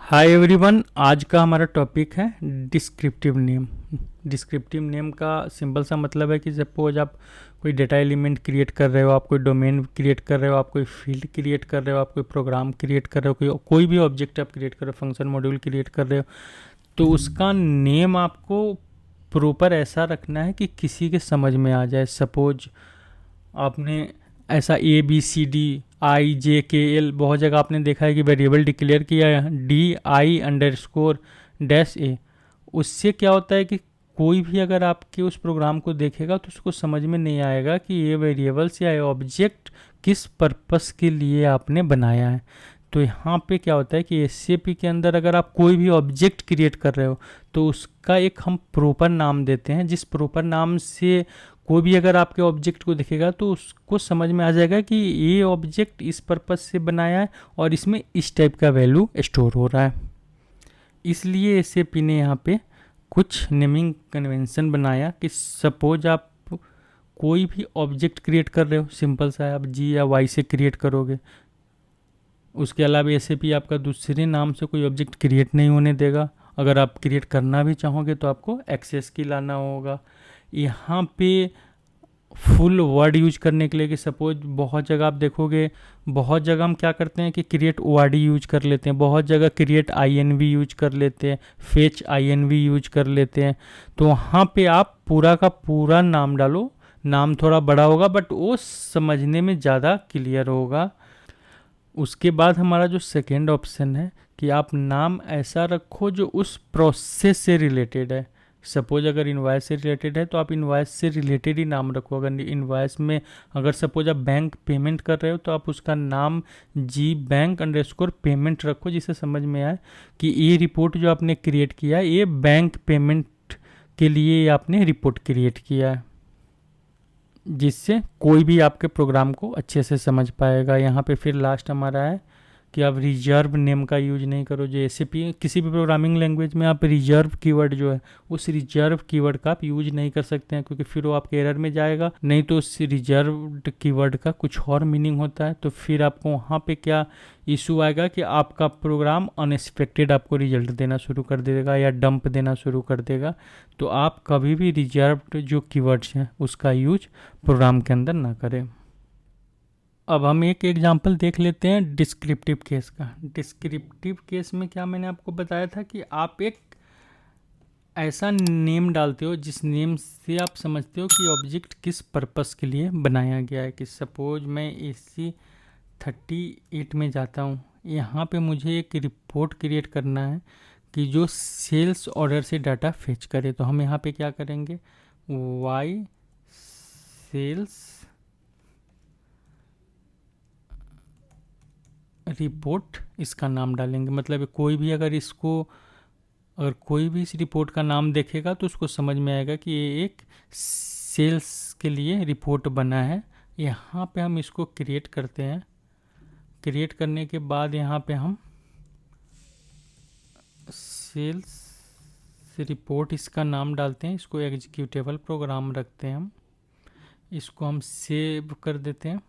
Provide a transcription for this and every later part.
Hi everyone, आज का हमारा टॉपिक है डिस्क्रिप्टिव नेम। डिस्क्रिप्टिव नेम का सिंपल सा मतलब है कि सपोज आप कोई डेटा एलिमेंट क्रिएट कर रहे हो, आप कोई डोमेन क्रिएट कर रहे हो, आप कोई फील्ड क्रिएट कर रहे हो, आप कोई प्रोग्राम क्रिएट कर रहे हो, कोई भी ऑब्जेक्ट आप क्रिएट कर रहे हो, फंक्शन मॉड्यूल क्रिएट कर रहे हो, तो उसका नेम आपको प्रॉपर ऐसा रखना है कि किसी के समझ में आ जाए। सपोज आपने ऐसा ABCD I J K L बहुत जगह आपने देखा है कि वेरिएबल डिक्लेयर किया है DI_डैश A। उससे क्या होता है कि कोई भी अगर आपके उस प्रोग्राम को देखेगा तो उसको समझ में नहीं आएगा कि ये वेरिएबल्स या ऑब्जेक्ट किस पर्पस के लिए आपने बनाया है। तो यहाँ पे क्या होता है कि एससीपी के अंदर अगर आप कोई भी ऑब्जेक्ट क्रिएट कर रहे हो तो उसका एक हम प्रॉपर नाम देते हैं, जिस प्रॉपर नाम से कोई भी अगर आपके ऑब्जेक्ट को देखेगा तो उसको समझ में आ जाएगा कि ये ऑब्जेक्ट इस पर्पस से बनाया है और इसमें इस टाइप का वैल्यू स्टोर हो रहा है। इसलिए एसएपी ने यहाँ पे कुछ नेमिंग कन्वेंशन बनाया कि सपोज आप कोई भी ऑब्जेक्ट क्रिएट कर रहे हो, सिंपल सा है, आप जी या वाई से क्रिएट करोगे। उसके अलावा एसएपी आपका दूसरे नाम से कोई ऑब्जेक्ट क्रिएट नहीं होने देगा। अगर आप क्रिएट करना भी चाहोगे तो आपको एक्सेस की लाना होगा। यहाँ पे फुल वर्ड यूज करने के लिए कि सपोज बहुत जगह आप देखोगे, बहुत जगह हम क्या करते हैं कि क्रिएट ORD यूज कर लेते हैं, बहुत जगह क्रिएट INV यूज कर लेते हैं, फेच INV यूज कर लेते हैं। तो वहाँ पे आप पूरा का पूरा नाम डालो। नाम थोड़ा बड़ा होगा बट वो समझने में ज़्यादा क्लियर होगा। उसके बाद हमारा जो सेकेंड ऑप्शन है कि आप नाम ऐसा रखो जो उस प्रोसेस से रिलेटेड है। सपोज अगर इनवाइस से रिलेटेड है तो आप इनवाइस से रिलेटेड ही नाम रखो। अगर इनवाइस में अगर सपोज आप बैंक पेमेंट कर रहे हो तो आप उसका नाम G_Bank_Payment रखो, जिससे समझ में आए कि ये रिपोर्ट जो आपने क्रिएट किया है ये बैंक पेमेंट के लिए आपने रिपोर्ट क्रिएट किया है, जिससे कोई भी आपके प्रोग्राम को अच्छे से समझ पाएगा। यहाँ पे फिर लास्ट हमारा है कि आप रिजर्व नेम का यूज नहीं करो। जैसे भी किसी भी प्रोग्रामिंग लैंग्वेज में आप रिजर्व कीवर्ड जो है उस रिजर्व कीवर्ड का आप यूज नहीं कर सकते हैं, क्योंकि फिर वो आपके एरर में जाएगा। नहीं तो उस रिजर्व्ड कीवर्ड का कुछ और मीनिंग होता है, तो फिर आपको वहाँ पे क्या इशू आएगा कि आपका प्रोग्राम अनएक्सपेक्टेड आपको रिजल्ट देना शुरू कर देगा या डंप देना शुरू कर देगा। तो आप कभी भी रिजर्व्ड जो कीवर्ड्स हैं उसका यूज प्रोग्राम के अंदर ना करें। अब हम एक एग्जांपल देख लेते हैं डिस्क्रिप्टिव केस का। डिस्क्रिप्टिव केस में क्या मैंने आपको बताया था कि आप एक ऐसा नेम डालते हो जिस नेम से आप समझते हो कि ऑब्जेक्ट किस पर्पस के लिए बनाया गया है। कि सपोज मैं AC38 में जाता हूँ, यहाँ पे मुझे एक रिपोर्ट क्रिएट करना है कि जो सेल्स ऑर्डर से डाटा फेच करे। तो हम यहाँ पे क्या करेंगे, वाई सेल्स रिपोर्ट इसका नाम डालेंगे। मतलब कोई भी अगर कोई भी इस रिपोर्ट का नाम देखेगा तो उसको समझ में आएगा कि ये एक सेल्स के लिए रिपोर्ट बना है। यहाँ पे हम इसको क्रिएट करते हैं। क्रिएट करने के बाद यहाँ पे हम सेल्स रिपोर्ट इसका नाम डालते हैं। इसको एग्जीक्यूटेबल प्रोग्राम रखते हैं हम। इसको हम सेव कर देते हैं।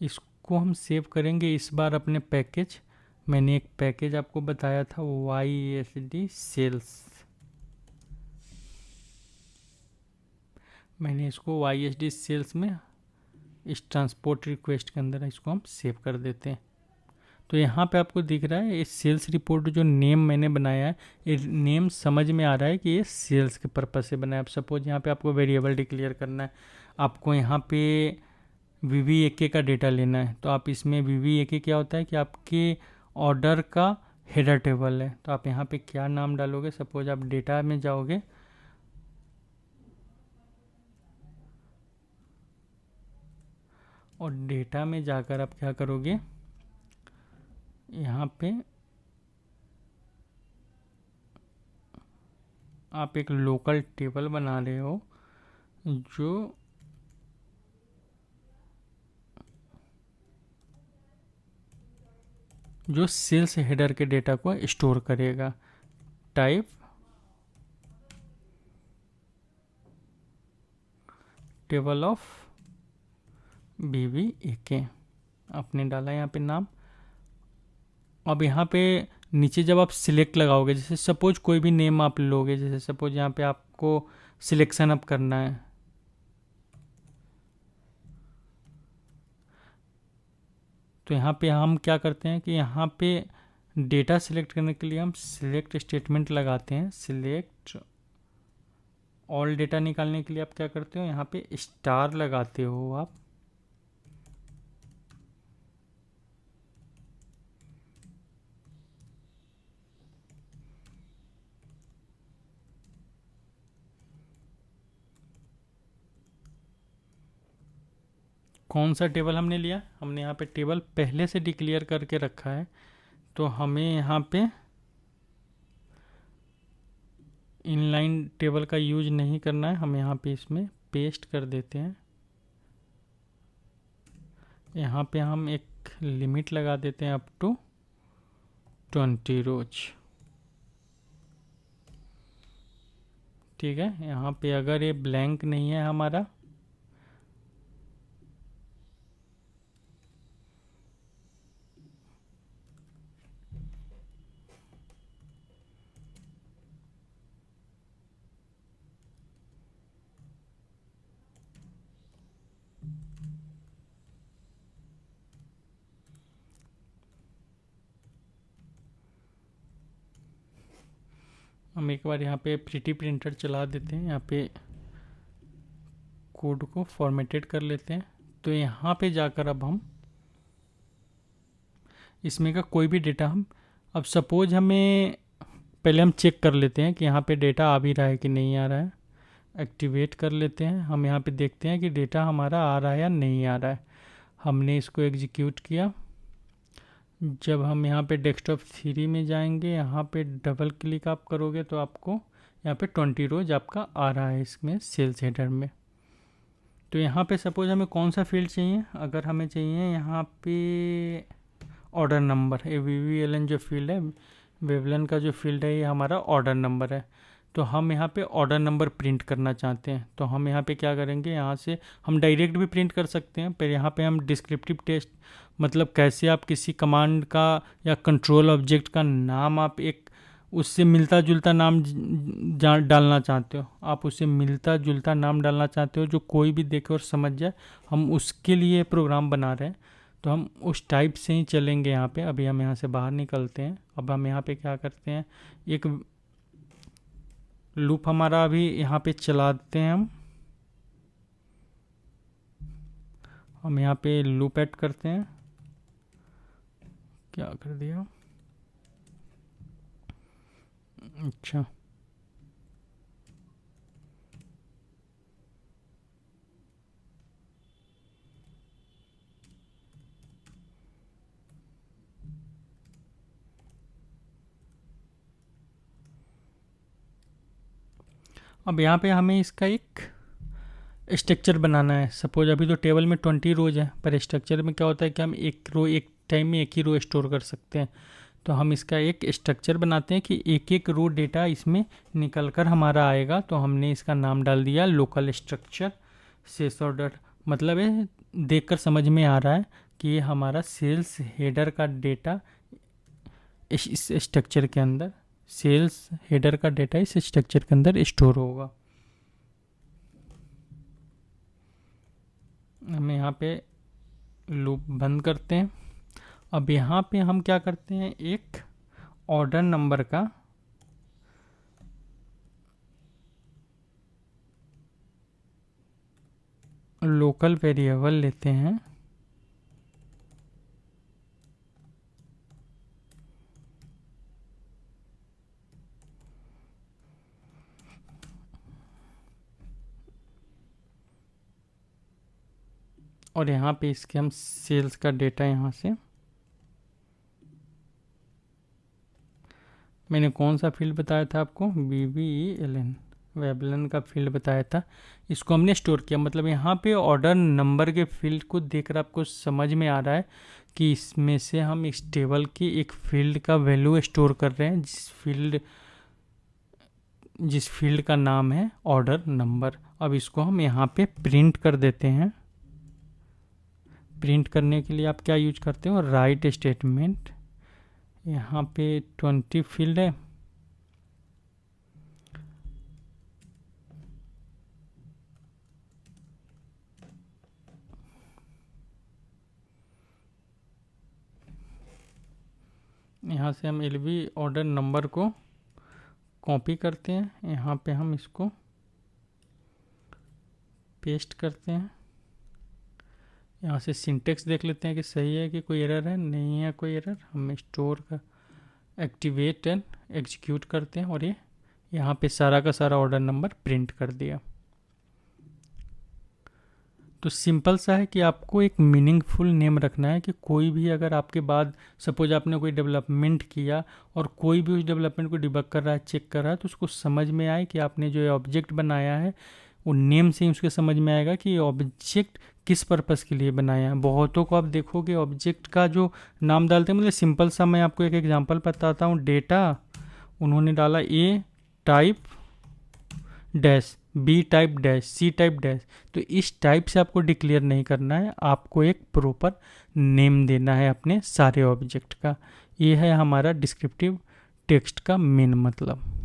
इसको हम सेव करेंगे इस बार अपने पैकेज। मैंने एक पैकेज आपको बताया था YSD सेल्स। मैंने इसको YSD सेल्स में इस ट्रांसपोर्ट रिक्वेस्ट के अंदर इसको हम सेव कर देते हैं। तो यहाँ पे आपको दिख रहा है ये सेल्स रिपोर्ट जो नेम मैंने बनाया है, ये नेम समझ में आ रहा है कि ये सेल्स के पर्पज से बनाया है। अब सपोज यहाँ पे आपको वेरिएबल डिक्लेयर करना है, आपको यहाँ पे VVAK का डेटा लेना है। तो आप इसमें VVAK क्या होता है कि आपके ऑर्डर का हेडर टेबल है। तो आप यहाँ पे क्या नाम डालोगे, सपोज आप डेटा में जाओगे और डेटा में जाकर आप क्या करोगे, यहाँ पे आप एक लोकल टेबल बना रहे हो जो सेल्स हेडर के डेटा को स्टोर करेगा। टाइप टेबल ऑफ VVAK आपने डाला यहाँ पे नाम। अब यहाँ पे नीचे जब आप सिलेक्ट लगाओगे, जैसे सपोज कोई भी नेम आप लोगे, जैसे सपोज यहाँ पे आपको सिलेक्शन अप करना है, तो यहाँ पे हम क्या करते हैं कि यहाँ पे डेटा सिलेक्ट करने के लिए हम सिलेक्ट स्टेटमेंट लगाते हैं। सिलेक्ट ऑल डेटा निकालने के लिए आप क्या करते हो, यहाँ पे स्टार लगाते हो आप। कौन सा टेबल हमने लिया, हमने यहाँ पे टेबल पहले से डिक्लेयर करके रखा है, तो हमें यहाँ पे इनलाइन टेबल का यूज नहीं करना है। हम यहाँ पे इसमें पेस्ट कर देते हैं। यहाँ पे हम एक लिमिट लगा देते हैं अप टू 20 रोज। ठीक है, यहाँ पे अगर ये ब्लैंक नहीं है हमारा, हम एक बार यहाँ पे प्रीटी प्रिंटर चला देते हैं, यहाँ पे कोड को फॉर्मेटेड कर लेते हैं। तो यहाँ पे जाकर अब हम इसमें का कोई भी डेटा हम, अब सपोज हमें पहले हम चेक कर लेते हैं कि यहाँ पे डेटा आ भी रहा है कि नहीं आ रहा है। एक्टिवेट कर लेते हैं, हम यहाँ पे देखते हैं कि डेटा हमारा आ रहा है या नहीं आ रहा है। हमने इसको एग्जीक्यूट किया। जब हम यहाँ पे डेस्कटॉप 3 में जाएंगे, यहाँ पे डबल क्लिक आप करोगे तो आपको यहाँ पे 20 रोज आपका आ रहा है इसमें सेल्स हेडर में। तो यहाँ पे सपोज हमें कौन सा फील्ड चाहिए, अगर हमें चाहिए यहाँ पे ऑर्डर नंबर, ये VVLN जो फील्ड है, वेवलन का जो फील्ड है, ये हमारा ऑर्डर नंबर है। तो हम यहाँ पे ऑर्डर नंबर प्रिंट करना चाहते हैं, तो हम यहाँ पे क्या करेंगे, यहाँ से हम डायरेक्ट भी प्रिंट कर सकते हैं, पर यहाँ पे हम डिस्क्रिप्टिव टेस्ट, मतलब कैसे आप किसी कमांड का या कंट्रोल ऑब्जेक्ट का नाम आप एक उससे मिलता जुलता नाम डालना चाहते हो, आप उससे मिलता जुलता नाम डालना चाहते हो जो कोई भी देखे और समझ जाए, हम उसके लिए प्रोग्राम बना रहे हैं। तो हम उस टाइप से ही चलेंगे यहाँ पे। अभी हम यहाँ से बाहर निकलते हैं। अब हम यहाँ पे क्या करते हैं, एक लूप हमारा अभी यहाँ पे चलाते हैं। हम यहाँ पे लूप ऐड करते हैं। क्या कर दिया, अच्छा अब यहाँ पे हमें इसका एक स्ट्रक्चर बनाना है। सपोज अभी तो टेबल में 20 रोज है, पर स्ट्रक्चर में क्या होता है कि हम एक रो एक टाइम में एक ही रो स्टोर कर सकते हैं। तो हम इसका एक स्ट्रक्चर बनाते हैं कि एक एक रो डेटा इसमें निकल कर हमारा आएगा। तो हमने इसका नाम डाल दिया लोकल स्ट्रक्चर सेल्स ऑर्डर। मतलब है देखकर समझ में आ रहा है कि ये हमारा सेल्स हेडर का डेटा इस स्ट्रक्चर के अंदर, सेल्स हेडर का डेटा इस स्ट्रक्चर के अंदर स्टोर होगा। हम यहाँ पे लूप बंद करते हैं। अब यहाँ पे हम क्या करते हैं, एक ऑर्डर नंबर का लोकल वेरिएबल लेते हैं। और यहाँ पे इसके हम सेल्स का डेटा यहाँ से, मैंने कौन सा फील्ड बताया था आपको, VVLN वेबलन का फील्ड बताया था, इसको हमने स्टोर किया। मतलब यहाँ पे ऑर्डर नंबर के फील्ड को देखकर आपको समझ में आ रहा है कि इसमें से हम इस टेबल की एक फील्ड का वैल्यू स्टोर कर रहे हैं, जिस फील्ड का नाम है ऑर्डर नंबर। अब इसको हम यहाँ पे प्रिंट कर देते हैं। प्रिंट करने के लिए आप क्या यूज करते हो, राइट स्टेटमेंट, यहाँ पे 20 फील्ड है। यहाँ से हम LV ऑर्डर नंबर को कॉपी करते हैं, यहाँ पे हम इसको पेस्ट करते हैं। यहाँ से सिंटेक्स देख लेते हैं कि सही है कि कोई एरर है, नहीं है कोई एरर। हम स्टोर का एक्टिवेट एंड एग्जीक्यूट करते हैं और ये यहाँ पे सारा का सारा ऑर्डर नंबर प्रिंट कर दिया। तो सिंपल सा है कि आपको एक मीनिंगफुल नेम रखना है कि कोई भी अगर आपके बाद सपोज आपने कोई डेवलपमेंट किया और कोई भी उस डेवलपमेंट को डिबग कर रहा है, चेक कर रहा है, तो उसको समझ में आए कि आपने जो ये ऑब्जेक्ट बनाया है वो नेम से ही उसके समझ में आएगा कि ये ऑब्जेक्ट किस पर्पज़ के लिए बनाया है। बहुतों को आप देखोगे ऑब्जेक्ट का जो नाम डालते हैं, मतलब सिंपल सा मैं आपको एक एग्जांपल बताता हूँ। डेटा उन्होंने डाला A type dash, B type dash, C type dash. तो इस टाइप से आपको डिक्लेयर नहीं करना है, आपको एक प्रॉपर नेम देना है अपने सारे ऑब्जेक्ट का। ये है हमारा डिस्क्रिप्टिव टेक्स्ट का मेन मतलब।